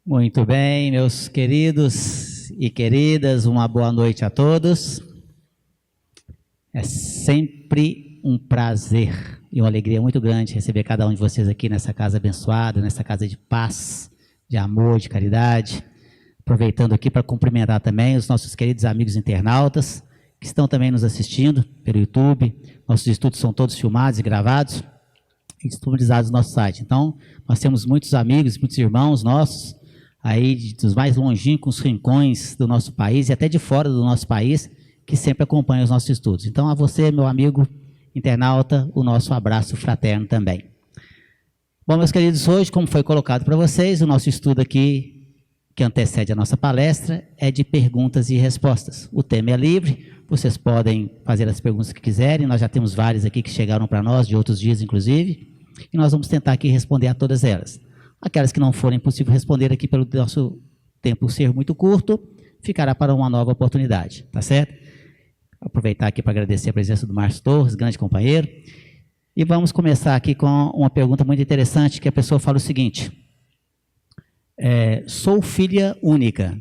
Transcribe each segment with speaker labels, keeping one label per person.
Speaker 1: Muito bem, meus queridos e queridas, uma boa noite a todos. É sempre um prazer e uma alegria muito grande receber cada um de vocês aqui nessa casa abençoada, nessa casa de paz, de amor, de caridade. Aproveitando aqui para cumprimentar também os nossos queridos amigos internautas que estão também nos assistindo pelo YouTube. Nossos estudos são todos filmados e gravados e disponibilizados no nosso site. Então, nós temos muitos amigos, muitos irmãos nossos, aí dos mais longínquos rincões do nosso país e até de fora do nosso país, que sempre acompanham os nossos estudos. Então, a você, meu amigo internauta, o nosso abraço fraterno também. Bom, meus queridos, hoje, como foi colocado para vocês, o nosso estudo aqui, que antecede a nossa palestra, é de perguntas e respostas. O tema é livre, vocês podem fazer as perguntas que quiserem, nós já temos várias aqui que chegaram para nós, de outros dias inclusive, e nós vamos tentar aqui responder a todas elas. Aquelas que não forem possível responder aqui pelo nosso tempo ser muito curto, ficará para uma nova oportunidade, tá certo? Aproveitar aqui para agradecer a presença do Márcio Torres, grande companheiro. E vamos começar aqui com uma pergunta muito interessante, que a pessoa fala o seguinte: sou filha única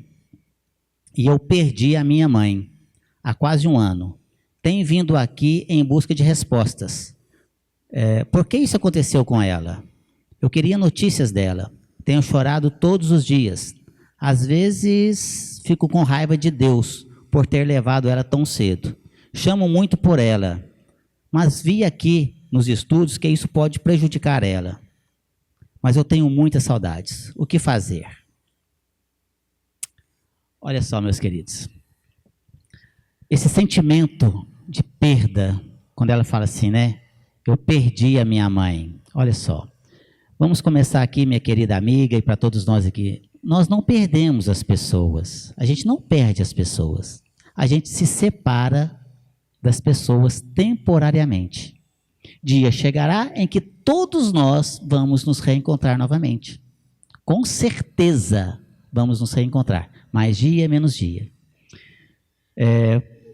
Speaker 1: e eu perdi a minha mãe há quase um ano. Tenho vindo aqui em busca de respostas. Por que isso aconteceu com ela? Eu queria notícias dela. Tenho chorado todos os dias. Às vezes fico com raiva de Deus por ter levado ela tão cedo. Chamo muito por ela, mas vi aqui nos estudos que isso pode prejudicar ela. Mas eu tenho muitas saudades. O que fazer? Olha só, meus queridos. Esse sentimento de perda, quando ela fala assim, né? Eu perdi a minha mãe. Olha só. Vamos começar aqui, minha querida amiga, e para todos nós aqui. Nós não perdemos as pessoas. A gente não perde as pessoas. A gente se separa das pessoas temporariamente. Dia chegará em que todos nós vamos nos reencontrar novamente. Com certeza vamos nos reencontrar. Mais dia, menos dia.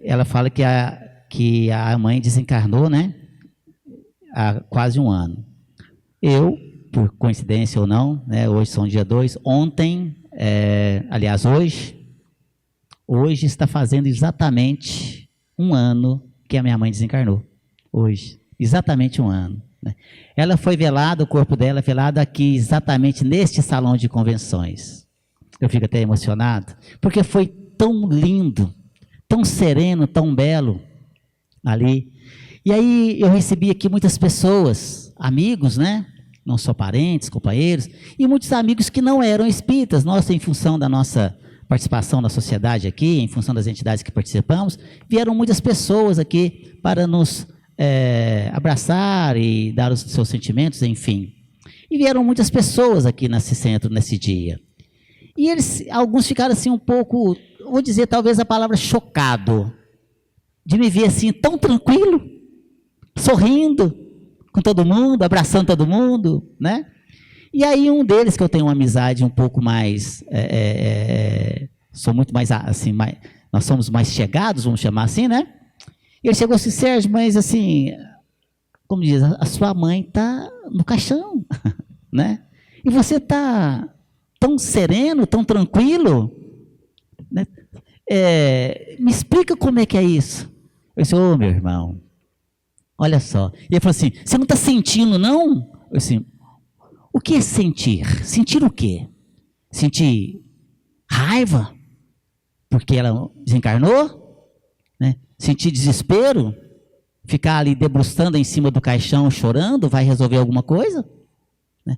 Speaker 1: Ela fala que a mãe desencarnou, né? Há quase um ano. Eu, por coincidência ou não, né, hoje são dia 2, ontem, aliás, hoje está fazendo exatamente um ano que a minha mãe desencarnou. Hoje, exatamente um ano. Né? Ela foi velada, o corpo dela é velado aqui, exatamente neste salão de convenções. Eu fico até emocionado, porque foi tão lindo, tão sereno, tão belo ali. E aí eu recebi aqui muitas pessoas, amigos, né? Não só parentes, companheiros, e muitos amigos que não eram espíritas. Nós, em função da nossa participação na sociedade aqui, em função das entidades que participamos, vieram muitas pessoas aqui para nos abraçar e dar os seus sentimentos, enfim. E vieram muitas pessoas aqui nesse centro, nesse dia. E alguns ficaram assim um pouco, vou dizer talvez a palavra chocado, de me ver assim tão tranquilo, sorrindo com todo mundo, abraçando todo mundo, né? E aí um deles, que eu tenho uma amizade um pouco mais, sou muito mais, assim, nós somos mais chegados, vamos chamar assim, né? E ele chegou assim: Sérgio, mas assim, como diz, a sua mãe está no caixão, né? E você está tão sereno, tão tranquilo, né? Me explica como é que é isso. Eu disse: ô, meu irmão, olha só. E ele falou assim: você não está sentindo, não? Eu disse: o que é sentir? Sentir o quê? Sentir raiva? Porque ela desencarnou? Né? Sentir desespero? Ficar ali debruçando em cima do caixão, chorando, vai resolver alguma coisa? Né?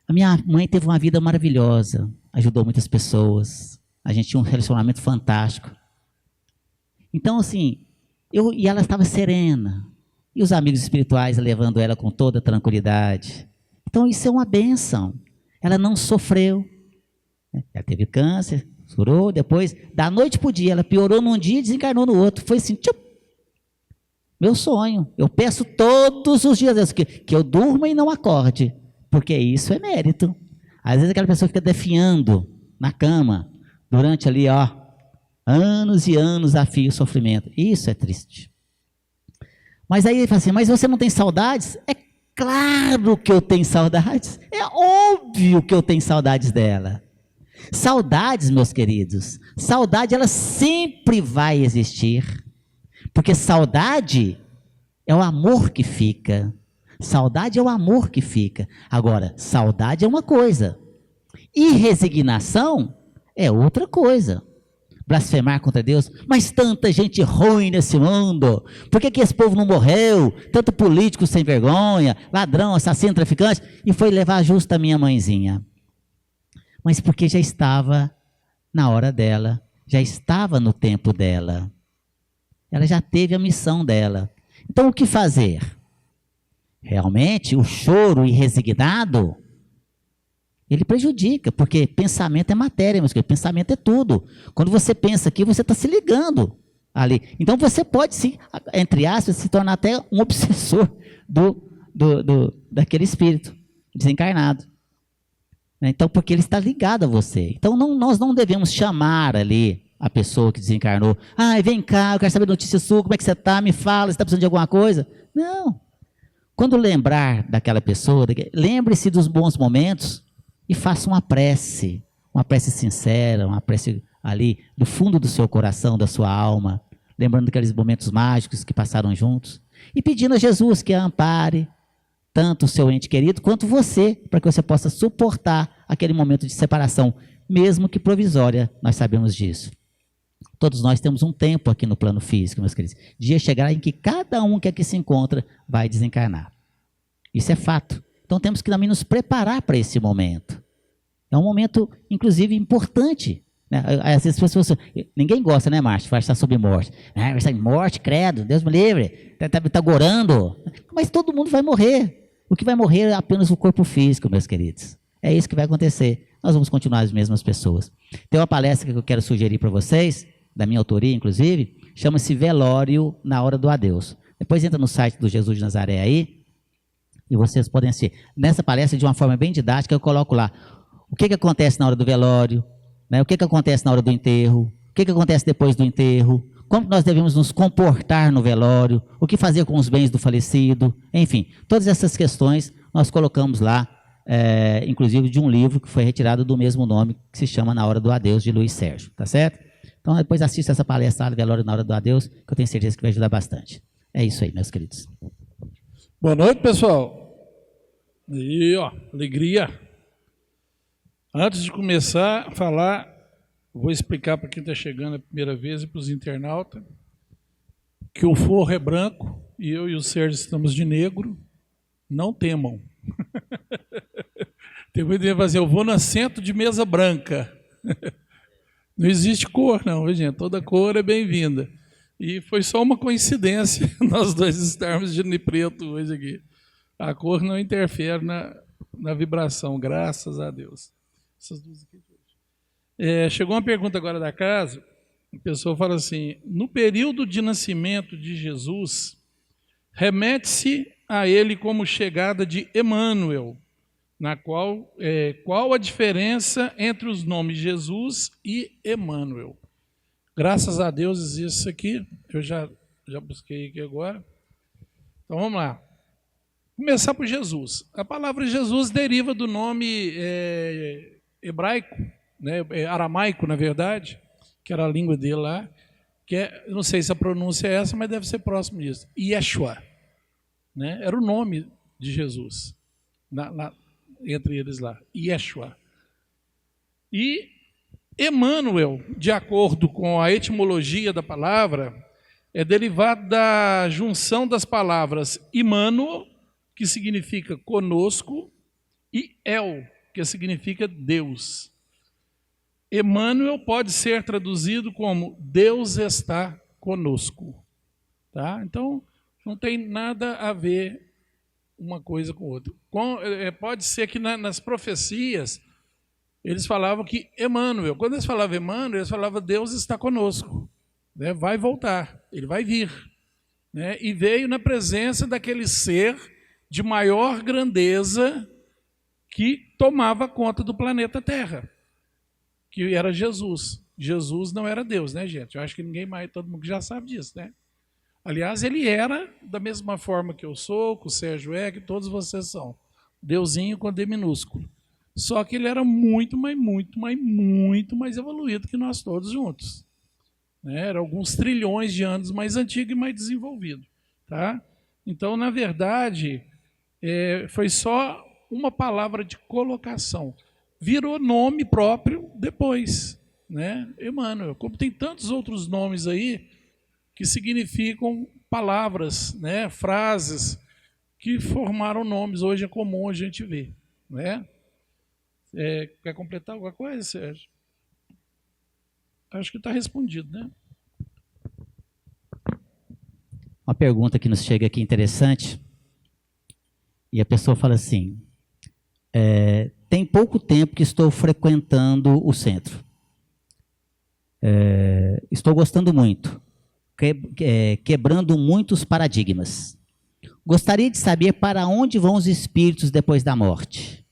Speaker 1: A minha mãe teve uma vida maravilhosa, ajudou muitas pessoas, a gente tinha um relacionamento fantástico. Então, assim, e ela estava serena, e os amigos espirituais levando ela com toda tranquilidade. Então isso é uma bênção. Ela não sofreu. Ela teve câncer, curou, depois, da noite para o dia, ela piorou num dia e desencarnou no outro. Foi assim, tchup, meu sonho. Eu peço todos os dias que eu durma e não acorde, porque isso é mérito. Às vezes aquela pessoa fica definhando na cama, durante ali, anos e anos a fio sofrimento. Isso é triste. Mas aí ele fala assim: mas você não tem saudades? É claro que eu tenho saudades. É óbvio que eu tenho saudades dela. Saudades, meus queridos, saudade ela sempre vai existir, porque saudade é o amor que fica. Saudade é o amor que fica. Agora, saudade é uma coisa, e resignação é outra coisa. Blasfemar contra Deus, mas tanta gente ruim nesse mundo, por que esse povo não morreu? Tanto político sem vergonha, ladrão, assassino, traficante, e foi levar justo a minha mãezinha. Mas porque já estava na hora dela, já estava no tempo dela, ela já teve a missão dela. Então o que fazer? Realmente o choro irresignado, ele prejudica, porque pensamento é matéria, meus queridos, pensamento é tudo. Quando você pensa aqui, você está se ligando ali. Então você pode, sim, entre aspas, se tornar até um obsessor daquele espírito desencarnado. Então, porque ele está ligado a você. Então, nós não devemos chamar ali a pessoa que desencarnou. Vem cá, eu quero saber notícia sua, como é que você está? Me fala, você está precisando de alguma coisa? Não. Quando lembrar daquela pessoa, lembre-se dos bons momentos e faça uma prece sincera, uma prece ali do fundo do seu coração, da sua alma, lembrando daqueles momentos mágicos que passaram juntos e pedindo a Jesus que a ampare, tanto o seu ente querido quanto você, para que você possa suportar aquele momento de separação, mesmo que provisória, nós sabemos disso. Todos nós temos um tempo aqui no plano físico, meus queridos. Dia chegará em que cada um que aqui se encontra vai desencarnar. Isso é fato. Então temos que também nos preparar para esse momento. É um momento, inclusive, importante. Né? Às vezes as pessoas... Ninguém gosta, né, Márcio? Vai estar sob morte. Vai estar em morte, credo, Deus me livre. Está gorando. Mas todo mundo vai morrer. O que vai morrer é apenas o corpo físico, meus queridos. É isso que vai acontecer. Nós vamos continuar as mesmas pessoas. Tem uma palestra que eu quero sugerir para vocês, da minha autoria, inclusive, chama-se Velório na Hora do Adeus. Depois entra no site do Jesus de Nazaré aí, e vocês podem assistir. Nessa palestra, de uma forma bem didática, eu coloco lá o que acontece na hora do velório, né? O que acontece na hora do enterro, o que acontece depois do enterro, como nós devemos nos comportar no velório, o que fazer com os bens do falecido, enfim, todas essas questões nós colocamos lá, inclusive de um livro que foi retirado do mesmo nome, que se chama Na Hora do Adeus, de Luiz Sérgio, tá certo? Então depois assista essa palestra, Velório na Hora do Adeus, que eu tenho certeza que vai ajudar bastante. É isso aí, meus queridos.
Speaker 2: Boa noite, pessoal. E, alegria. Antes de começar a falar, vou explicar para quem está chegando a primeira vez e para os internautas que o forro é branco e eu e o Sérgio estamos de negro. Não temam. Tem muita gente que fala assim, eu vou no assento de mesa branca. Não existe cor, não, gente. Toda cor é bem-vinda. E foi só uma coincidência nós dois estarmos de preto hoje aqui. A cor não interfere na vibração, graças a Deus. Essas duas aqui. Chegou uma pergunta agora da casa, a pessoa fala assim, no período de nascimento de Jesus, remete-se a ele como chegada de Emmanuel, na qual a diferença entre os nomes Jesus e Emmanuel? Graças a Deus existe isso aqui, eu já busquei aqui agora. Então vamos lá. Começar por Jesus. A palavra Jesus deriva do nome hebraico, né, aramaico, na verdade, que era a língua dele lá, não sei se a pronúncia é essa, mas deve ser próximo disso. Yeshua, né, era o nome de Jesus, entre eles lá, Yeshua. E Emmanuel, de acordo com a etimologia da palavra, é derivado da junção das palavras Immanuel, que significa conosco, e El, que significa Deus. Emmanuel pode ser traduzido como Deus está conosco. Tá? Então, não tem nada a ver uma coisa com outra. Pode ser que nas profecias eles falavam que Emmanuel, quando eles falavam Emmanuel, eles falavam Deus está conosco, né? Vai voltar, ele vai vir, né? E veio na presença daquele ser de maior grandeza que tomava conta do planeta Terra, que era Jesus. Jesus não era Deus, né, gente? Eu acho que ninguém mais, todo mundo já sabe disso, né? Aliás, ele era da mesma forma que eu sou, que o Sérgio é, que todos vocês são. Deusinho com D minúsculo. Só que ele era muito, mas muito mais evoluído que nós todos juntos. Né? Era alguns trilhões de anos mais antigo e mais desenvolvido. Tá? Então, na verdade, foi só uma palavra de colocação. Virou nome próprio depois. Né? Emmanuel, como tem tantos outros nomes aí que significam palavras, né? Frases que formaram nomes. Hoje é comum a gente ver. Né? Quer completar alguma coisa, Sérgio? Acho que está respondido, né?
Speaker 1: Uma pergunta que nos chega aqui interessante. E a pessoa fala assim, tem pouco tempo que estou frequentando o centro. Estou gostando muito, quebrando muitos paradigmas. Gostaria de saber para onde vão os espíritos depois da morte.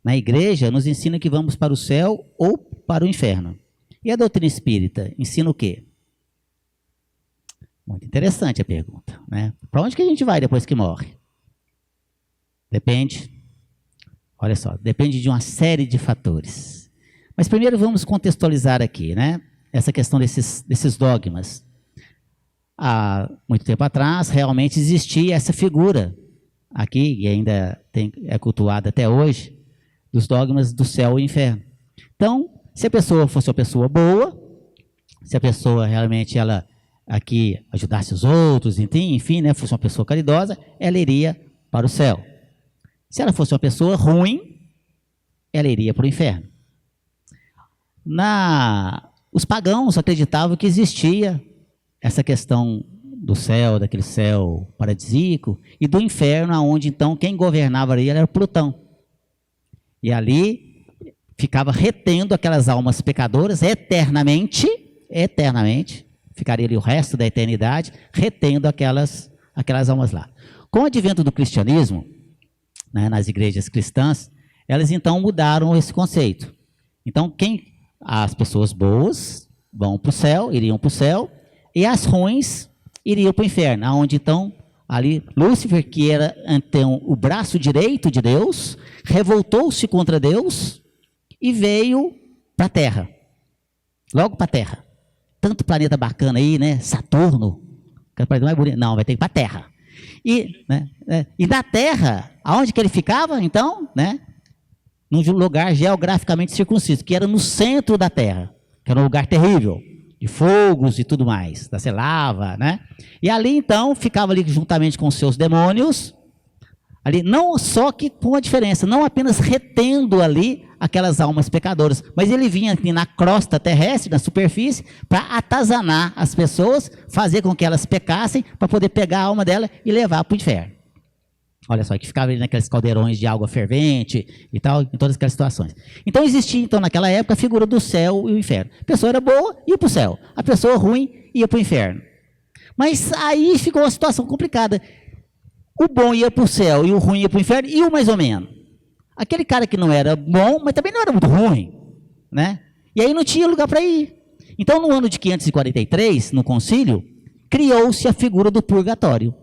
Speaker 1: Na igreja nos ensina que vamos para o céu ou para o inferno. E a doutrina espírita ensina o quê? Muito interessante a pergunta, né? Para onde que a gente vai depois que morre? Depende. Olha só, depende de uma série de fatores. Mas primeiro vamos contextualizar aqui, né? Essa questão desses dogmas. Há muito tempo atrás, realmente existia essa figura aqui, e ainda é cultuada até hoje, dos dogmas do céu e inferno. Então, se a pessoa fosse uma pessoa boa, se a pessoa realmente ela aqui ajudasse os outros, enfim, né, fosse uma pessoa caridosa, ela iria para o céu. Se ela fosse uma pessoa ruim, ela iria para o inferno. Os pagãos acreditavam que existia essa questão do céu, daquele céu paradisíaco, e do inferno, onde então quem governava ali era Plutão. E ali ficava retendo aquelas almas pecadoras eternamente, ficaria ali o resto da eternidade, retendo aquelas almas lá. Com o advento do cristianismo, né, nas igrejas cristãs, elas então mudaram esse conceito. Então, as pessoas boas iriam para o céu, e as ruins iriam para o inferno, onde então, ali, Lúcifer, que era então o braço direito de Deus, revoltou-se contra Deus e veio para a Terra. Logo para a Terra. Tanto planeta bacana aí, né? Saturno, que é o planeta mais bonito. Não, vai ter que ir para a Terra. E da Terra, aonde que ele ficava, então? Né? Num lugar geograficamente circunciso, que era no centro da Terra, que era um lugar terrível, de fogos e tudo mais, da lava, né? E ali, então, ficava ali juntamente com os seus demônios, ali, não só que com a diferença, não apenas retendo ali aquelas almas pecadoras, mas ele vinha aqui na crosta terrestre, na superfície, para atazanar as pessoas, fazer com que elas pecassem, para poder pegar a alma dela e levar para o inferno. Olha só, que ficava ali naqueles caldeirões de água fervente e tal, em todas aquelas situações. Então existia, então, naquela época, a figura do céu e o inferno. A pessoa era boa, ia para o céu. A pessoa ruim, ia para o inferno. Mas aí ficou uma situação complicada. O bom ia para o céu e o ruim ia para o inferno, e o mais ou menos. Aquele cara que não era bom, mas também não era muito ruim, né? E aí não tinha lugar para ir. Então, no ano de 543, no concílio, criou-se a figura do purgatório.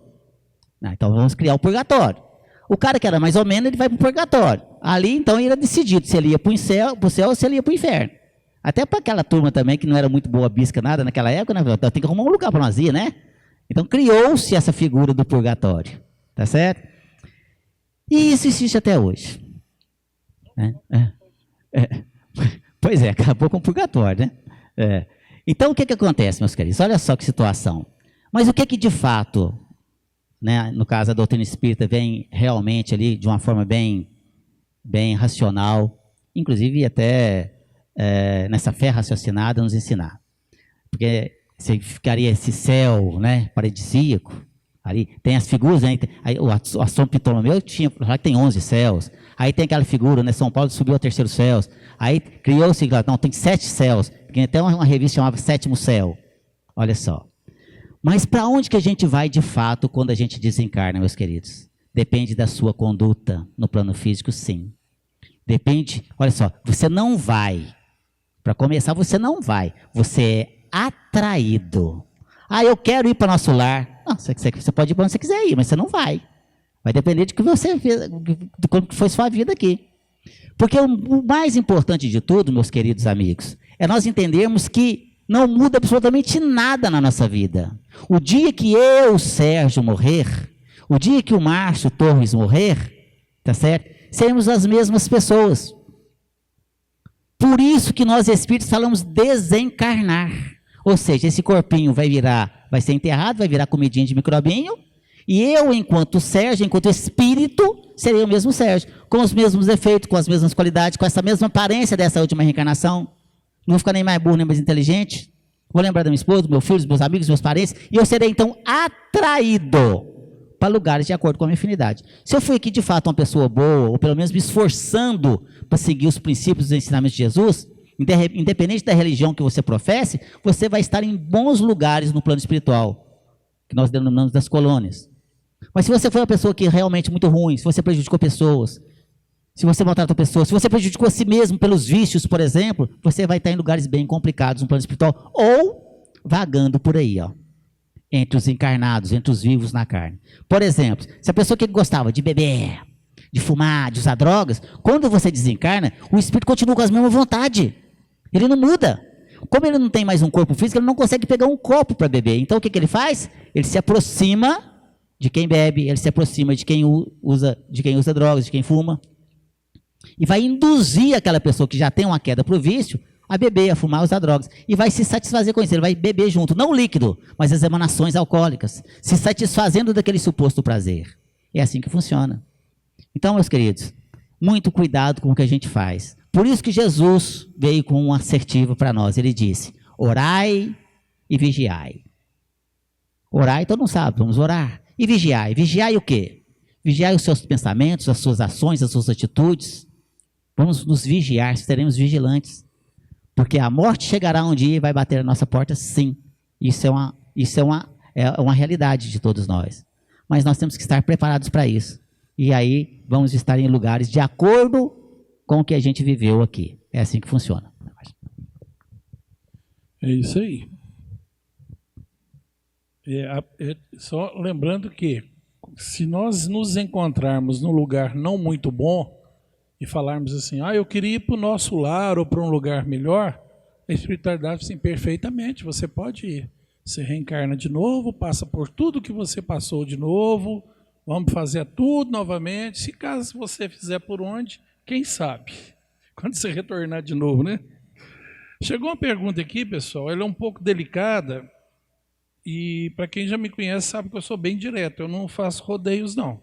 Speaker 1: Então vamos criar o purgatório. O cara que era mais ou menos, ele vai para o purgatório. Ali, então, ele era decidido se ele ia para o céu ou se ele ia para o inferno. Até para aquela turma também, que não era muito boa bisca nada naquela época, né? Então, tem que arrumar um lugar para nós ir, né? Então criou-se essa figura do purgatório. Tá certo? E isso existe até hoje. Pois é, acabou com o purgatório, né? Então, o que acontece, meus queridos? Olha só que situação. Mas o que de fato, né, no caso a doutrina espírita, vem realmente ali de uma forma bem racional, inclusive até nessa fé raciocinada, nos ensinar. Porque se ficaria esse céu, né, paradisíaco, ali tem as figuras, né, a São Ptolomeu tem 11 céus. Aí tem aquela figura, né, São Paulo subiu ao 3º céu. Aí criou-se, não, tem 7 céus. Tem até uma revista chamada 7º Céu. Olha só. Mas para onde que a gente vai de fato quando a gente desencarna, meus queridos? Depende da sua conduta no plano físico, sim. Depende, olha só, você não vai. Para começar, você não vai. Você é atraído. Eu quero ir para nosso lar. Não, você pode ir para onde você quiser ir, mas você não vai. Vai depender de que você fez, de como foi sua vida aqui. Porque o mais importante de tudo, meus queridos amigos, é nós entendermos que não muda absolutamente nada na nossa vida. O dia que eu, Sérgio, morrer, o dia que o Márcio Torres morrer, tá certo? Seremos as mesmas pessoas. Por isso que nós espíritos falamos desencarnar. Ou seja, esse corpinho vai ser enterrado, vai virar comidinha de microbinho, e eu, enquanto Sérgio, enquanto espírito, serei o mesmo Sérgio, com os mesmos defeitos, com as mesmas qualidades, com essa mesma aparência dessa última reencarnação. Não vou ficar nem mais burro, nem mais inteligente. Vou lembrar da minha esposa, do meu filho, dos meus amigos, dos meus parentes, e eu serei então atraído para lugares de acordo com a minha afinidade. Se eu fui aqui de fato uma pessoa boa, ou pelo menos me esforçando para seguir os princípios dos ensinamentos de Jesus, independente da religião que você professe, você vai estar em bons lugares no plano espiritual, que nós denominamos das colônias. Mas se você foi uma pessoa que é realmente muito ruim, se você prejudicou pessoas, se você maltratou pessoas, se você prejudicou a si mesmo pelos vícios, por exemplo, você vai estar em lugares bem complicados no plano espiritual, ou vagando por aí, ó, entre os encarnados, entre os vivos na carne. Por exemplo, se a pessoa que gostava de beber, de fumar, de usar drogas, quando você desencarna, o espírito continua com as mesmas vontades. Ele não muda. Como ele não tem mais um corpo físico, ele não consegue pegar um copo para beber. Então o que ele faz? Ele se aproxima de quem bebe, ele se aproxima de quem usa drogas, de quem fuma, e vai induzir aquela pessoa que já tem uma queda para o vício a beber, a fumar, a usar drogas, e vai se satisfazer com isso. Ele vai beber junto, não o líquido, mas as emanações alcoólicas, se satisfazendo daquele suposto prazer. É assim que funciona. Então, meus queridos, muito cuidado com o que a gente faz. Por isso que Jesus veio com um assertivo para nós. Ele disse: orai e vigiai. Orai, todo mundo sabe, vamos orar. E vigiai. Vigiai o quê? Vigiai os seus pensamentos, as suas ações, as suas atitudes. Vamos nos vigiar, seremos vigilantes. Porque a morte chegará um dia e vai bater na nossa porta, sim. Isso é uma realidade de todos nós. Mas nós temos que estar preparados para isso. E aí vamos estar em lugares de acordo com o que a gente viveu aqui. É assim que funciona.
Speaker 2: É isso aí. Só lembrando que, se nós nos encontrarmos num lugar não muito bom e falarmos assim, eu queria ir para o nosso lar ou para um lugar melhor, a espiritualidade, sim, perfeitamente, você pode ir. Você reencarna de novo, passa por tudo que você passou de novo, vamos fazer tudo novamente. Se caso você fizer por onde, quem sabe? Quando você retornar de novo, né? Chegou uma pergunta aqui, pessoal, ela é um pouco delicada, e para quem já me conhece sabe que eu sou bem direto, eu não faço rodeios não.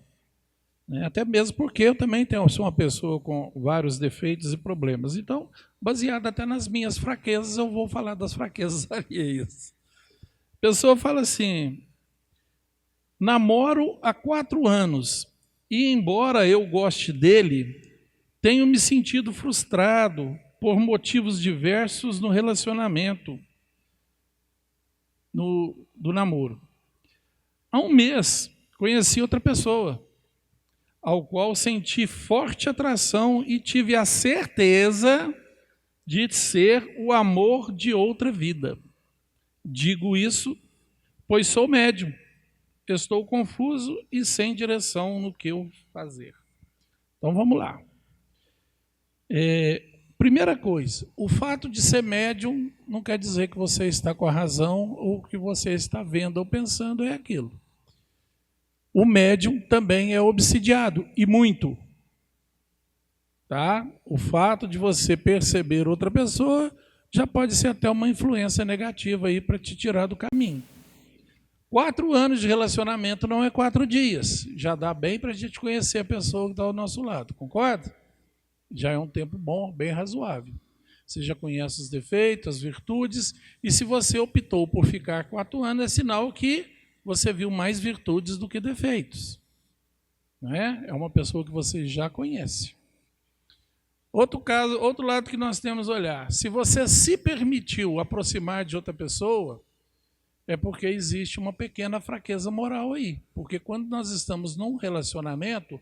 Speaker 2: Até mesmo porque eu também sou uma pessoa com vários defeitos e problemas. Então, baseado até nas minhas fraquezas, eu vou falar das fraquezas alheias. A pessoa fala assim: namoro há 4 anos e, embora eu goste dele, tenho me sentido frustrado por motivos diversos no relacionamento do namoro. Há 1 mês, conheci outra pessoa, ao qual senti forte atração e tive a certeza de ser o amor de outra vida. Digo isso, pois sou médium. Estou confuso e sem direção no que eu fazer. Então vamos lá. Primeira coisa, o fato de ser médium não quer dizer que você está com a razão ou que você está vendo ou pensando é aquilo. O médium também é obsidiado, e muito. Tá? O fato de você perceber outra pessoa já pode ser até uma influência negativa aí para te tirar do caminho. 4 anos de relacionamento não é 4 dias. Já dá bem para a gente conhecer a pessoa que está ao nosso lado, concorda? Já é um tempo bom, bem razoável. Você já conhece os defeitos, as virtudes, e se você optou por ficar 4 anos, é sinal que você viu mais virtudes do que defeitos. Não é? É uma pessoa que você já conhece. Outro lado que nós temos a olhar. Se você se permitiu aproximar de outra pessoa, é porque existe uma pequena fraqueza moral aí. Porque quando nós estamos num relacionamento,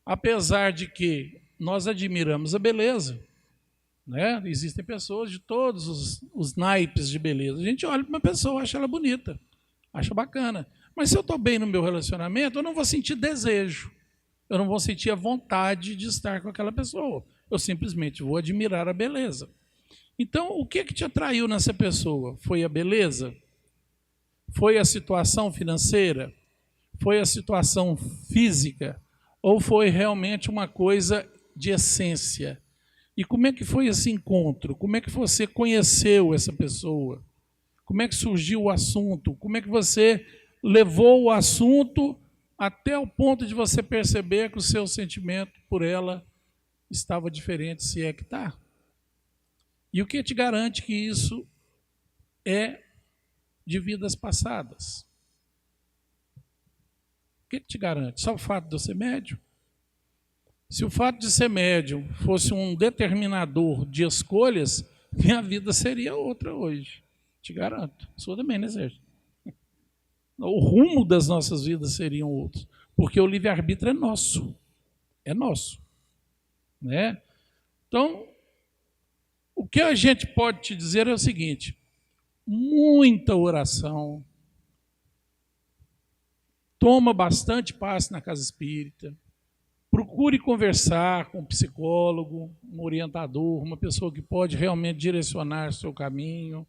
Speaker 2: apesar de que nós admiramos a beleza, né? Existem pessoas de todos os naipes de beleza. A gente olha para uma pessoa, acha ela bonita, acha bacana. Mas se eu estou bem no meu relacionamento, eu não vou sentir desejo. eu não vou sentir a vontade de estar com aquela pessoa. Eu simplesmente vou admirar a beleza. Então, o que te atraiu nessa pessoa? Foi a beleza? Foi a situação financeira? Foi a situação física? Ou foi realmente uma coisa de essência? E como é que foi esse encontro? Como é que você conheceu essa pessoa? Como é que surgiu o assunto? Como é que você levou o assunto até o ponto de você perceber que o seu sentimento por ela estava diferente, se é que está? E o que te garante que isso é de vidas passadas? O que te garante? Só o fato de eu ser médium? Se o fato de ser médium fosse um determinador de escolhas, minha vida seria outra hoje. Te garanto. Sou também, né, Sérgio? O rumo das nossas vidas seriam outros. Porque o livre-arbítrio é nosso. É nosso. Né? Então, o que a gente pode te dizer é o seguinte: muita oração, toma bastante passe na casa espírita, procure conversar com um psicólogo, um orientador, uma pessoa que pode realmente direcionar o seu caminho,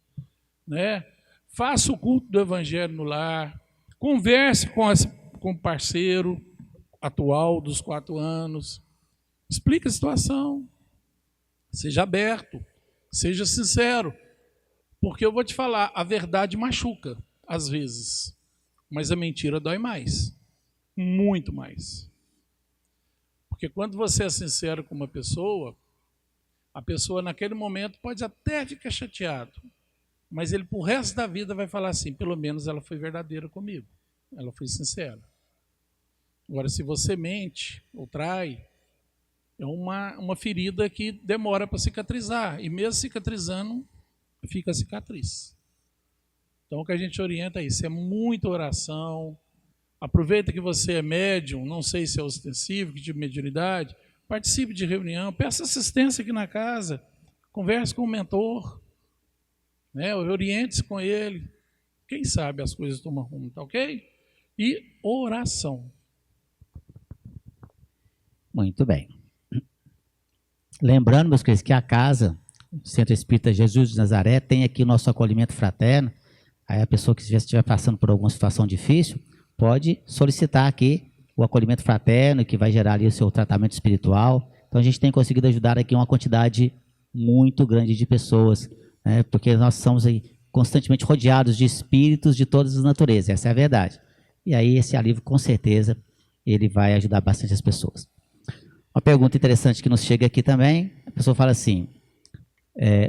Speaker 2: né? Faça o culto do evangelho no lar, converse com o parceiro atual dos 4 anos, explique a situação, seja aberto, seja sincero, porque eu vou te falar, a verdade machuca, às vezes, mas a mentira dói mais, muito mais. Porque quando você é sincero com uma pessoa, a pessoa naquele momento pode até ficar chateado, mas ele pro resto da vida vai falar assim, pelo menos ela foi verdadeira comigo, ela foi sincera. Agora, se você mente ou trai, é uma ferida que demora para cicatrizar, e mesmo cicatrizando, fica a cicatriz. Então, o que a gente orienta é isso, é muita oração. Aproveita que você é médium, não sei se é ostensivo, que tipo de mediunidade, participe de reunião, peça assistência aqui na casa, converse com o mentor, né? Oriente-se com ele. Quem sabe as coisas tomam rumo, tá ok? E oração.
Speaker 1: Muito bem. Lembrando, meus queridos, que a casa, o Centro Espírita Jesus de Nazaré, tem aqui o nosso acolhimento fraterno. Aí a pessoa que estiver passando por alguma situação difícil, pode solicitar aqui o acolhimento fraterno, que vai gerar ali o seu tratamento espiritual. Então a gente tem conseguido ajudar aqui uma quantidade muito grande de pessoas, né? Porque nós somos aí constantemente rodeados de espíritos de todas as naturezas, essa é a verdade. E aí esse alívio, com certeza, ele vai ajudar bastante as pessoas. Uma pergunta interessante que nos chega aqui também, a pessoa fala assim,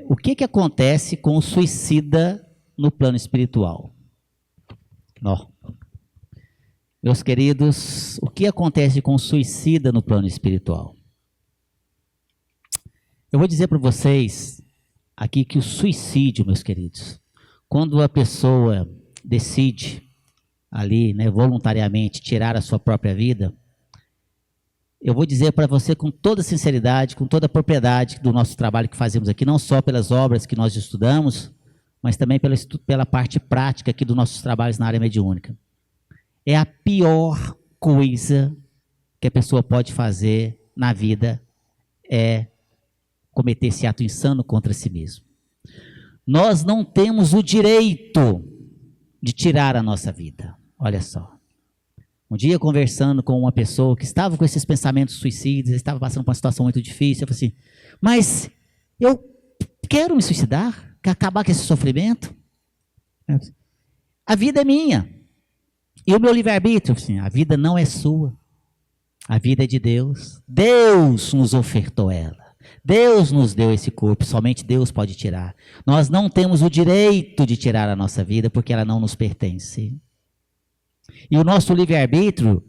Speaker 1: o que acontece com o suicida no plano espiritual? Meus queridos, o que acontece com o suicida no plano espiritual? Eu vou dizer para vocês aqui que o suicídio, meus queridos, quando a pessoa decide ali, né, voluntariamente tirar a sua própria vida, eu vou dizer para você com toda sinceridade, com toda a propriedade do nosso trabalho que fazemos aqui, não só pelas obras que nós estudamos, mas também pela parte prática aqui dos nossos trabalhos na área mediúnica. É a pior coisa que a pessoa pode fazer na vida, é cometer esse ato insano contra si mesmo. Nós não temos o direito de tirar a nossa vida. Olha só. Um dia, conversando com uma pessoa que estava com esses pensamentos suicidas, estava passando por uma situação muito difícil, eu falei assim, mas eu quero me suicidar, quero acabar com esse sofrimento. A vida é minha. E o meu livre-arbítrio, assim, a vida não é sua. A vida é de Deus. Deus nos ofertou ela. Deus nos deu esse corpo, somente Deus pode tirar. Nós não temos o direito de tirar a nossa vida, porque ela não nos pertence. E o nosso livre-arbítrio,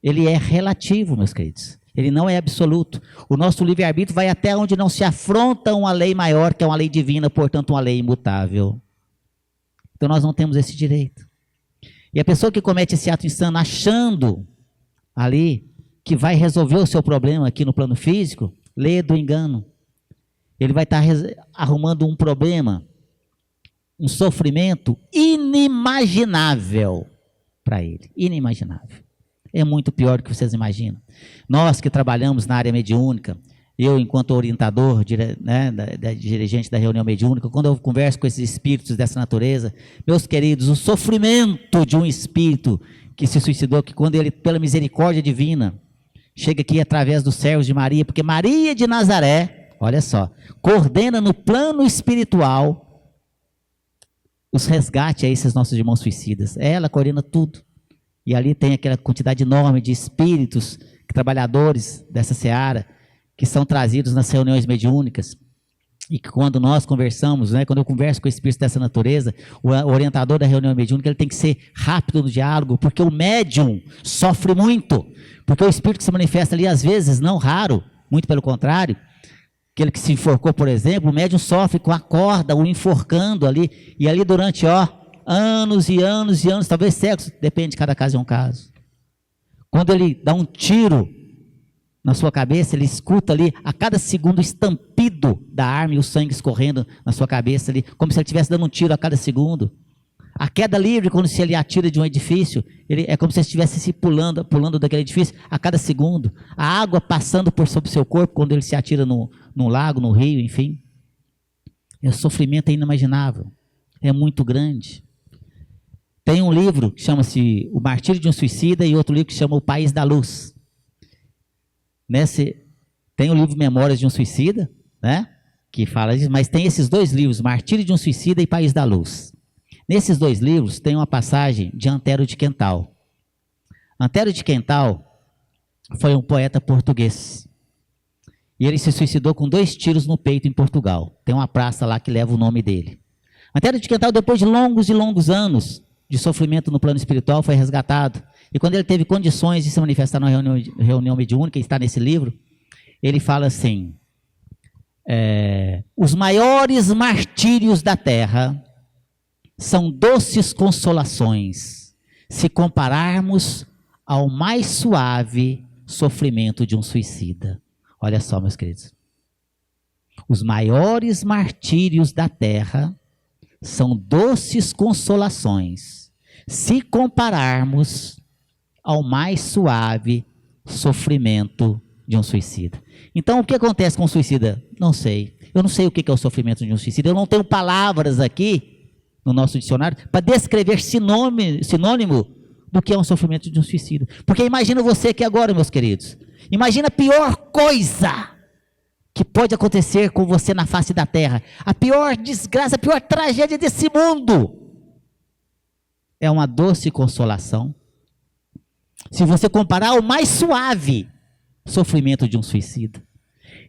Speaker 1: ele é relativo, meus queridos. Ele não é absoluto. O nosso livre-arbítrio vai até onde não se afronta uma lei maior, que é uma lei divina, portanto uma lei imutável. Então nós não temos esse direito. E a pessoa que comete esse ato insano, achando ali que vai resolver o seu problema aqui no plano físico, lê do engano. Ele vai estar arrumando um problema, um sofrimento inimaginável para ele. Inimaginável. É muito pior do que vocês imaginam. Nós que trabalhamos na área mediúnica, eu, enquanto orientador, dirigente da reunião mediúnica, quando eu converso com esses espíritos dessa natureza, meus queridos, o sofrimento de um espírito que se suicidou, que quando ele, pela misericórdia divina, chega aqui através dos servos de Maria, porque Maria de Nazaré, olha só, coordena no plano espiritual os resgates a esses nossos irmãos suicidas. Ela coordena tudo. E ali tem aquela quantidade enorme de espíritos, trabalhadores dessa seara, que são trazidos nas reuniões mediúnicas, e que quando nós conversamos, quando eu converso com espíritos dessa natureza, o orientador da reunião mediúnica, ele tem que ser rápido no diálogo, porque o médium sofre muito, porque o espírito que se manifesta ali, às vezes, não raro, muito pelo contrário, aquele que se enforcou, por exemplo, o médium sofre com a corda, o enforcando ali, e ali durante, anos e anos e anos, talvez séculos, depende de cada caso, é um caso. Quando ele dá um tiro na sua cabeça, ele escuta ali a cada segundo o estampido da arma e o sangue escorrendo na sua cabeça ali, como se ele estivesse dando um tiro a cada segundo. A queda livre, quando se ele atira de um edifício, é como se ele estivesse se pulando daquele edifício a cada segundo. A água passando por sobre o seu corpo quando ele se atira no lago, no rio, enfim. O sofrimento é inimaginável, é muito grande. Tem um livro que chama-se O Martírio de um Suicida e outro livro que chama O País da Luz. Tem o livro Memórias de um Suicida, que fala disso, mas tem esses dois livros, Martírio de um Suicida e País da Luz. Nesses dois livros tem uma passagem de Antero de Quental. Antero de Quental foi um poeta português. E ele se suicidou com 2 tiros no peito em Portugal. Tem uma praça lá que leva o nome dele. Antero de Quental, depois de longos e longos anos de sofrimento no plano espiritual, foi resgatado. E quando ele teve condições de se manifestar na reunião mediúnica, que está nesse livro, ele fala assim, os maiores martírios da terra são doces consolações, se compararmos ao mais suave sofrimento de um suicida. Olha só, meus queridos. Os maiores martírios da terra são doces consolações, se compararmos ao mais suave sofrimento de um suicida. Então, o que acontece com o suicida? Não sei. Eu não sei o que é o sofrimento de um suicida. Eu não tenho palavras aqui no nosso dicionário para descrever sinônimo do que é um sofrimento de um suicida. Porque imagina você aqui agora, meus queridos. Imagina a pior coisa que pode acontecer com você na face da terra. A pior desgraça, a pior tragédia desse mundo. É uma doce consolação. Se você comparar ao mais suave sofrimento de um suicida.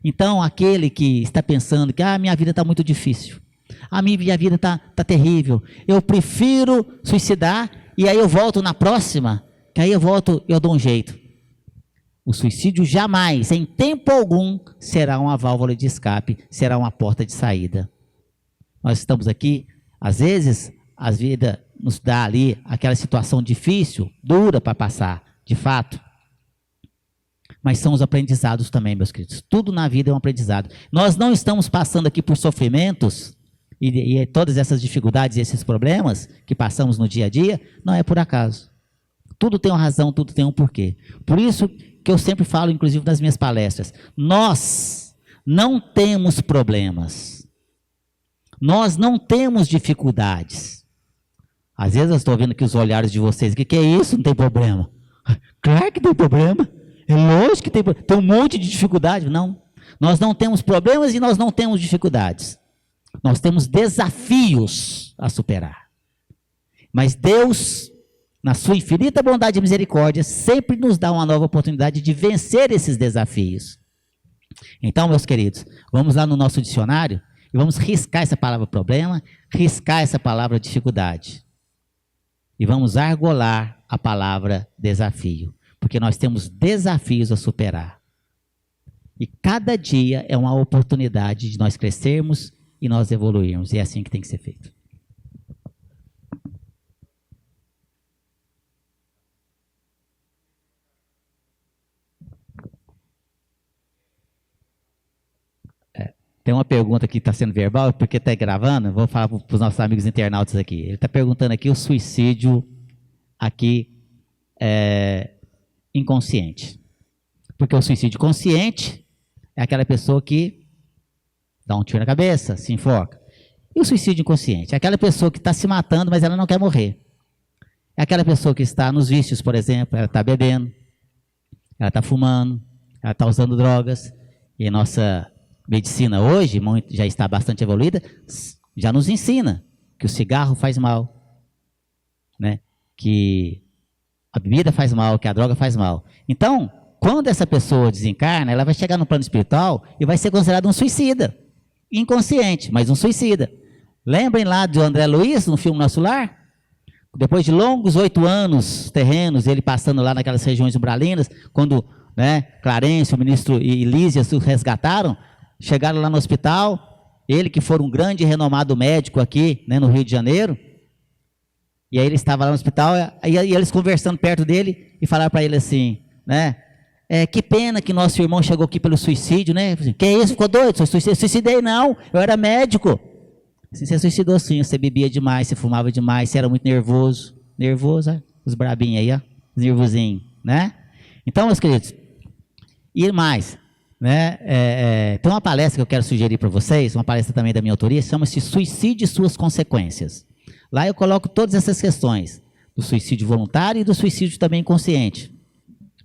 Speaker 1: Então, aquele que está pensando que minha vida está muito difícil, a minha vida está terrível, eu prefiro suicidar e aí eu volto na próxima, que aí eu dou um jeito. O suicídio jamais, em tempo algum, será uma válvula de escape, será uma porta de saída. Nós estamos aqui, às vezes, a vida nos dá ali aquela situação difícil, dura para passar, de fato. Mas são os aprendizados também, meus queridos. Tudo na vida é um aprendizado. Nós não estamos passando aqui por sofrimentos e todas essas dificuldades e esses problemas que passamos no dia a dia, não é por acaso. Tudo tem uma razão, tudo tem um porquê. Por isso que eu sempre falo, inclusive nas minhas palestras, nós não temos problemas. Nós não temos dificuldades. Às vezes eu estou vendo aqui os olhares de vocês, o que é isso? Não tem problema. Claro que tem problema. É lógico que tem problema. Tem um monte de dificuldade. Não. Nós não temos problemas e nós não temos dificuldades. Nós temos desafios a superar. Mas Deus, na sua infinita bondade e misericórdia, sempre nos dá uma nova oportunidade de vencer esses desafios. Então, meus queridos, vamos lá no nosso dicionário e vamos riscar essa palavra problema, riscar essa palavra dificuldade. E vamos argolar a palavra desafio, porque nós temos desafios a superar. E cada dia é uma oportunidade de nós crescermos e nós evoluirmos. E é assim que tem que ser feito. Tem uma pergunta que está sendo verbal, porque está gravando, vou falar para os nossos amigos internautas aqui. Ele está perguntando aqui o suicídio aqui inconsciente. Porque o suicídio consciente é aquela pessoa que dá um tiro na cabeça, se enforca. E o suicídio inconsciente é aquela pessoa que está se matando, mas ela não quer morrer. É aquela pessoa que está nos vícios, por exemplo, ela está bebendo, ela está fumando, ela está usando drogas. E a nossa medicina hoje, já está bastante evoluída, já nos ensina que o cigarro faz mal, né? Que a bebida faz mal, que a droga faz mal. Então, quando essa pessoa desencarna, ela vai chegar no plano espiritual e vai ser considerada um suicida. Inconsciente, mas um suicida. Lembrem lá do André Luiz, no filme Nosso Lar? Depois de longos 8 anos terrenos, ele passando lá naquelas regiões umbralinas, quando, né, Clarence, o ministro e Lísia se resgataram, chegaram lá no hospital, ele que foi um grande e renomado médico aqui, né, no Rio de Janeiro, e aí ele estava lá no hospital, e eles conversando perto dele, e falaram para ele assim, né, que pena que nosso irmão chegou aqui pelo suicídio, né, que isso, ficou doido, eu suicidei não, eu era médico. Assim, você suicidou sim, você bebia demais, você fumava demais, você era muito nervoso, os brabinhos aí, ó, os nervosinhos, né? Então, meus queridos, e mais, né, tem uma palestra que eu quero sugerir para vocês, uma palestra também da minha autoria, chama-se Suicídio e Suas Consequências. Lá eu coloco todas essas questões, do suicídio voluntário e do suicídio também inconsciente.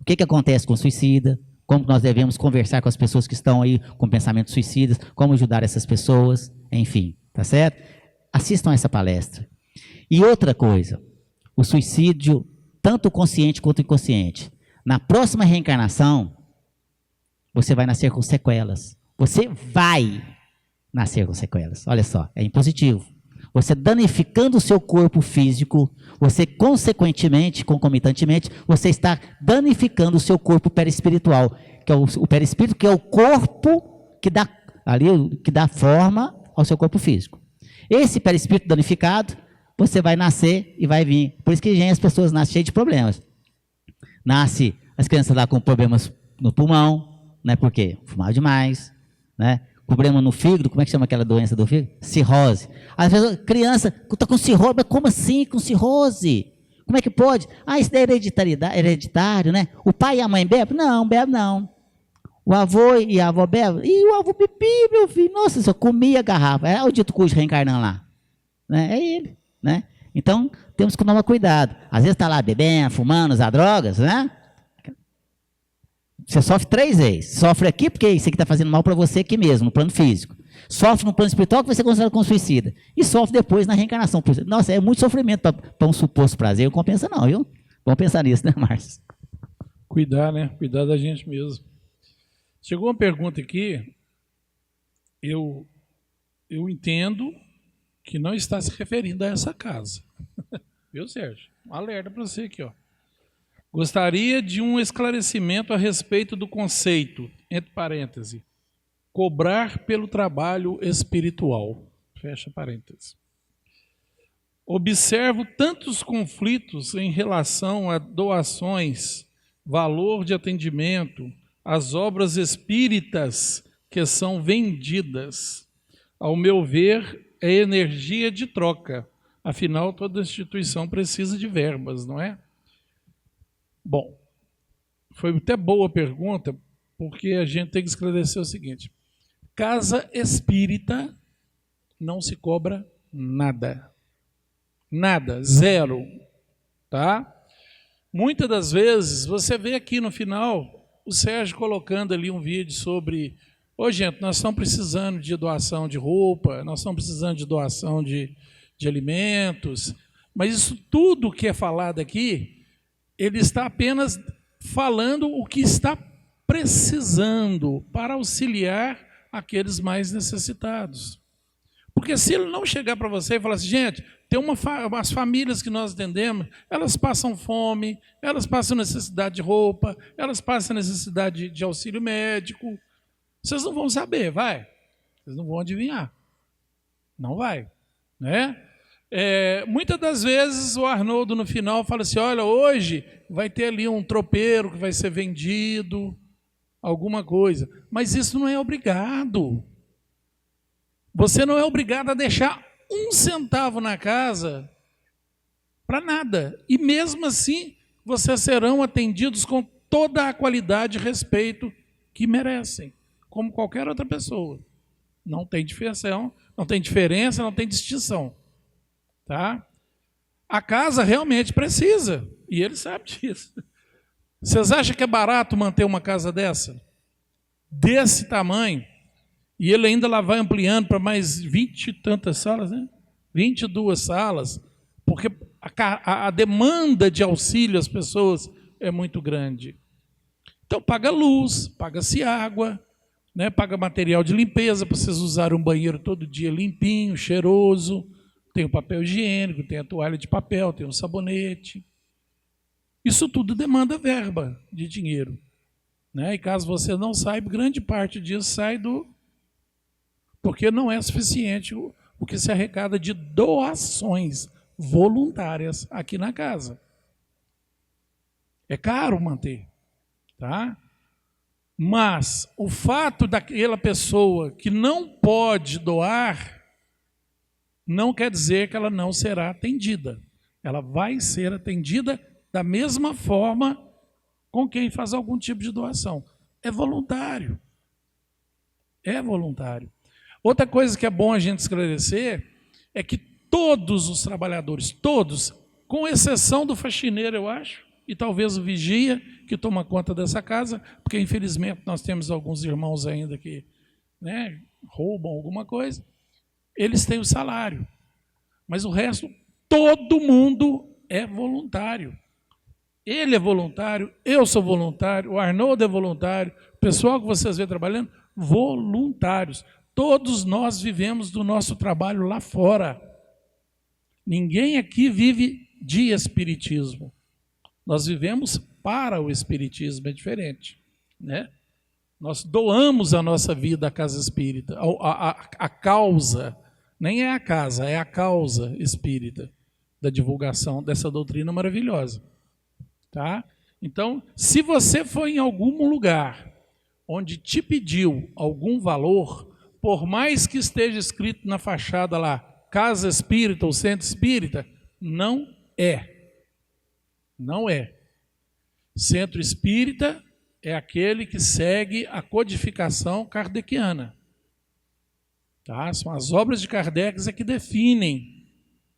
Speaker 1: O que acontece com o suicida, como nós devemos conversar com as pessoas que estão aí com pensamentos suicidas, como ajudar essas pessoas, enfim. Tá certo? Assistam a essa palestra. E outra coisa, o suicídio, tanto consciente quanto inconsciente. Na próxima reencarnação, você vai nascer com sequelas. Você vai nascer com sequelas. Olha só, é impositivo. Você danificando o seu corpo físico, você consequentemente, concomitantemente, você está danificando o seu corpo perispiritual, que é o perispírito, que é o corpo que dá forma ao seu corpo físico. Esse perispírito danificado, você vai nascer e vai vir. Por isso que as pessoas nascem cheias de problemas. Nasce as crianças lá com problemas no pulmão, né? Por quê? Fumar demais, né? Problema no fígado, como é que chama aquela doença do fígado? Cirrose. Às vezes a criança está com cirrose, mas como assim com cirrose? Como é que pode? Isso daí é hereditário, né? O pai e a mãe bebem? Não, bebe não. O avô e a avó bebem? E o avô bebia, meu filho. Nossa, só comia garrafa. É o dito cujo reencarnando lá. Né? É ele. Né? Então, temos que tomar cuidado. Às vezes está lá bebendo, fumando, usando drogas, né? Você sofre 3 vezes. Sofre aqui porque isso aqui está fazendo mal para você aqui mesmo, no plano físico. Sofre no plano espiritual que vai ser considerado como suicida. E sofre depois na reencarnação. Nossa, é muito sofrimento para um suposto prazer. Não compensa não, viu? Vamos pensar nisso, né, Márcio?
Speaker 2: Cuidar, né? Cuidar da gente mesmo. Chegou uma pergunta aqui, eu entendo que não está se referindo a essa casa. Viu, Sérgio? Um alerta para você aqui, ó. Gostaria de um esclarecimento a respeito do conceito, entre parênteses, cobrar pelo trabalho espiritual. Fecha parênteses. Observo tantos conflitos em relação a doações, valor de atendimento, as obras espíritas que são vendidas. Ao meu ver, é energia de troca. Afinal, toda instituição precisa de verbas, não é? Bom, foi até boa a pergunta, porque a gente tem que esclarecer o seguinte. Casa espírita não se cobra nada. Nada, zero. Tá? Muitas das vezes, você vê aqui no final o Sérgio colocando ali um vídeo sobre, gente, nós estamos precisando de doação de roupa, nós estamos precisando de doação de alimentos, mas isso tudo que é falado aqui, ele está apenas falando o que está precisando para auxiliar aqueles mais necessitados. Porque se ele não chegar para você e falar assim, gente, tem umas famílias que nós atendemos, elas passam fome, elas passam necessidade de roupa, elas passam necessidade de auxílio médico. Vocês não vão saber, vai. Vocês não vão adivinhar. Não vai. Né? Muitas das vezes o Arnoldo no final fala assim, olha, hoje vai ter ali um tropeiro que vai ser vendido, alguma coisa. Mas isso não é obrigado. Você não é obrigado a deixar 1 centavo na casa para nada. E mesmo assim, vocês serão atendidos com toda a qualidade e respeito que merecem, como qualquer outra pessoa. Não tem diferença, não tem diferença, não tem distinção. Tá? A casa realmente precisa, e ele sabe disso. Vocês acham que é barato manter uma casa dessa? Desse tamanho? E ele ainda lá vai ampliando para mais 20 e tantas salas, né? 22 salas, porque a demanda de auxílio às pessoas é muito grande. Então, paga luz, paga-se água, né? Paga material de limpeza, para vocês usarem um banheiro todo dia limpinho, cheiroso, tem o papel higiênico, tem a toalha de papel, tem o sabonete. Isso tudo demanda verba de dinheiro. Né? E caso você não saiba, grande parte disso sai porque não é suficiente o que se arrecada de doações voluntárias aqui na casa. É caro manter, tá? Mas o fato daquela pessoa que não pode doar não quer dizer que ela não será atendida. Ela vai ser atendida da mesma forma com quem faz algum tipo de doação. É voluntário. É voluntário. Outra coisa que é bom a gente esclarecer é que todos os trabalhadores, todos, com exceção do faxineiro, eu acho, e talvez o vigia, que toma conta dessa casa, porque infelizmente nós temos alguns irmãos ainda que, né, roubam alguma coisa, eles têm o salário. Mas o resto, todo mundo é voluntário. Ele é voluntário, eu sou voluntário, o Arnoldo é voluntário, o pessoal que vocês vêem trabalhando, voluntários. Todos nós vivemos do nosso trabalho lá fora. Ninguém aqui vive de espiritismo. Nós vivemos para o espiritismo, é diferente. Né? Nós doamos a nossa vida à casa espírita, a causa, nem é a casa, é a causa espírita da divulgação dessa doutrina maravilhosa. Tá? Então, se você for em algum lugar onde te pediu algum valor, por mais que esteja escrito na fachada lá, casa espírita ou centro espírita, não é. Não é. Centro espírita é aquele que segue a codificação kardeciana. Tá? São as obras de Kardec que definem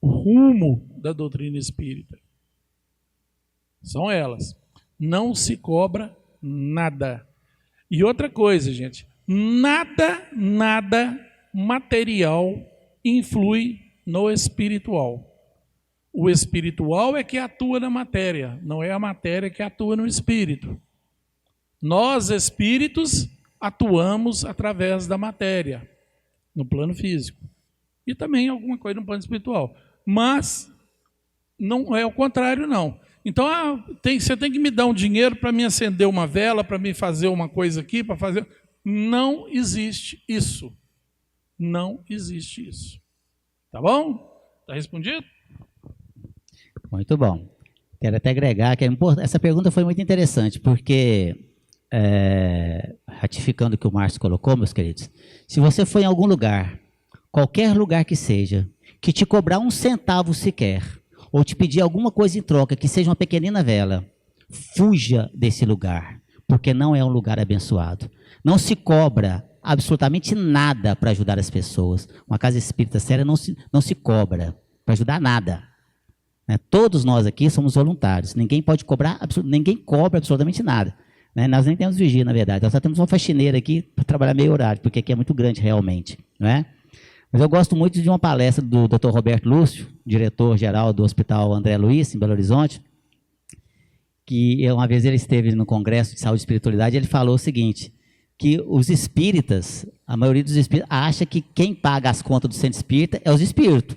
Speaker 2: o rumo da doutrina espírita. São elas. Não se cobra nada. E outra coisa, gente, nada material influi no espiritual. O espiritual é que atua na matéria, não é a matéria que atua no espírito. Nós, espíritos, atuamos através da matéria, no plano físico. E também alguma coisa no plano espiritual. Mas não é o contrário, não. Então, você tem que me dar um dinheiro para me acender uma vela, para me fazer uma coisa aqui, para fazer... Não existe isso. Não existe isso. Tá bom? Está respondido?
Speaker 1: Muito bom. Quero até agregar que essa pergunta foi muito interessante, porque, ratificando o que o Márcio colocou, meus queridos, se você for em algum lugar, qualquer lugar que seja, que te cobrar um centavo sequer, ou te pedir alguma coisa em troca, que seja uma pequenina vela, fuja desse lugar, porque não é um lugar abençoado. Não se cobra absolutamente nada para ajudar as pessoas. Uma casa espírita séria não se cobra para ajudar nada. Né? Todos nós aqui somos voluntários. Ninguém pode cobrar, ninguém cobra absolutamente nada. Né? Nós nem temos vigia, na verdade. Nós só temos uma faxineira aqui para trabalhar meio horário, porque aqui é muito grande realmente. Não é? Mas eu gosto muito de uma palestra do Dr. Roberto Lúcio, diretor-geral do Hospital André Luiz, em Belo Horizonte, que uma vez ele esteve no Congresso de Saúde e Espiritualidade, ele falou o seguinte, que os espíritas, a maioria dos espíritas, acha que quem paga as contas do centro espírita é os espíritos.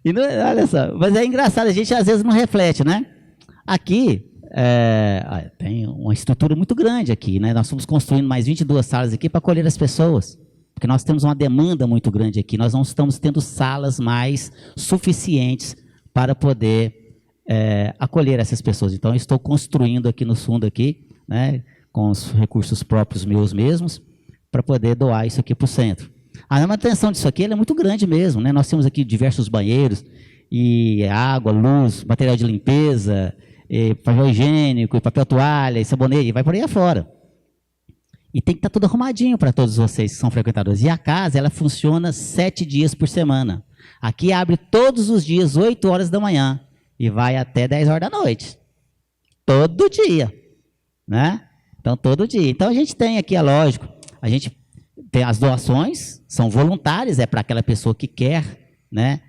Speaker 1: E não, olha só, mas é engraçado, a gente às vezes não reflete, né? Aqui, tem uma estrutura muito grande aqui, né? Nós estamos construindo mais 22 salas aqui para acolher as pessoas, porque nós temos uma demanda muito grande aqui, nós não estamos tendo salas mais suficientes para poder acolher essas pessoas. Então, eu estou construindo aqui no fundo, aqui, né, com os recursos próprios meus mesmos, para poder doar isso aqui para o centro. A manutenção disso aqui é muito grande mesmo, né? Nós temos aqui diversos banheiros, e água, luz, material de limpeza, e papel higiênico, e papel toalha, e sabonete, e vai por aí afora. E tem que estar tudo arrumadinho para todos vocês que são frequentadores. E a casa, ela funciona 7 dias por semana. Aqui abre todos os dias, 8 horas da manhã, e vai até 10 horas da noite. Todo dia, né? Então, todo dia. Então, a gente tem aqui, é lógico, a gente tem as doações, são voluntárias, é para aquela pessoa que quer, né?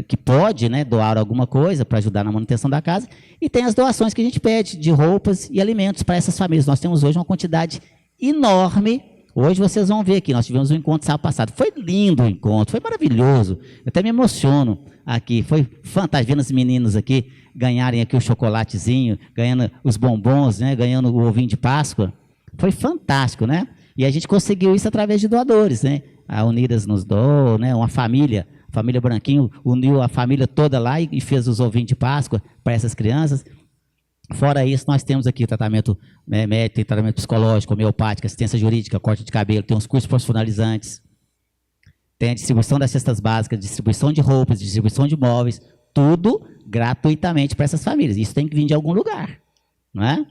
Speaker 1: Que pode, né, doar alguma coisa para ajudar na manutenção da casa. E tem as doações que a gente pede, de roupas e alimentos para essas famílias. Nós temos hoje uma quantidade enorme. Hoje vocês vão ver aqui, nós tivemos um encontro sábado passado. Foi lindo o encontro, foi maravilhoso. Eu até me emociono aqui, foi fantástico vendo os meninos aqui ganharem aqui o chocolatezinho, ganhando os bombons, né, ganhando o ovinho de Páscoa. Foi fantástico, né? E a gente conseguiu isso através de doadores, né? A Unidas nos doou, né? Uma família Branquinho uniu a família toda lá e fez os ovinhos de Páscoa para essas crianças. Fora isso, nós temos aqui tratamento médico, tem tratamento psicológico, homeopático, assistência jurídica, corte de cabelo, tem uns cursos profissionalizantes, tem a distribuição das cestas básicas, distribuição de roupas, distribuição de móveis, tudo gratuitamente para essas famílias. Isso tem que vir de algum lugar, não é?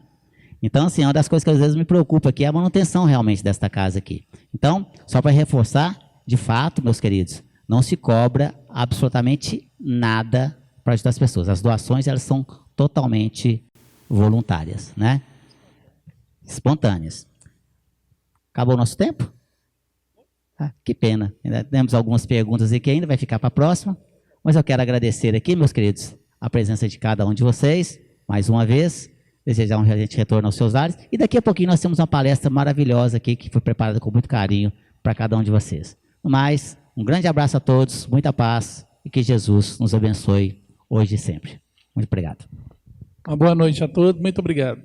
Speaker 1: Então, assim, uma das coisas que às vezes me preocupa aqui é a manutenção realmente desta casa aqui. Então, só para reforçar, de fato, meus queridos, não se cobra absolutamente nada para ajudar as pessoas. As doações, elas são totalmente voluntárias, né? Espontâneas. Acabou o nosso tempo? Ah, que pena. Ainda temos algumas perguntas aqui ainda, vai ficar para a próxima. Mas eu quero agradecer aqui, meus queridos, a presença de cada um de vocês, mais uma vez, desejar um excelente retorno aos seus lares. E daqui a pouquinho nós temos uma palestra maravilhosa aqui, que foi preparada com muito carinho para cada um de vocês. No mais, um grande abraço a todos, muita paz e que Jesus nos abençoe hoje e sempre. Muito obrigado.
Speaker 2: Uma boa noite a todos, muito obrigado.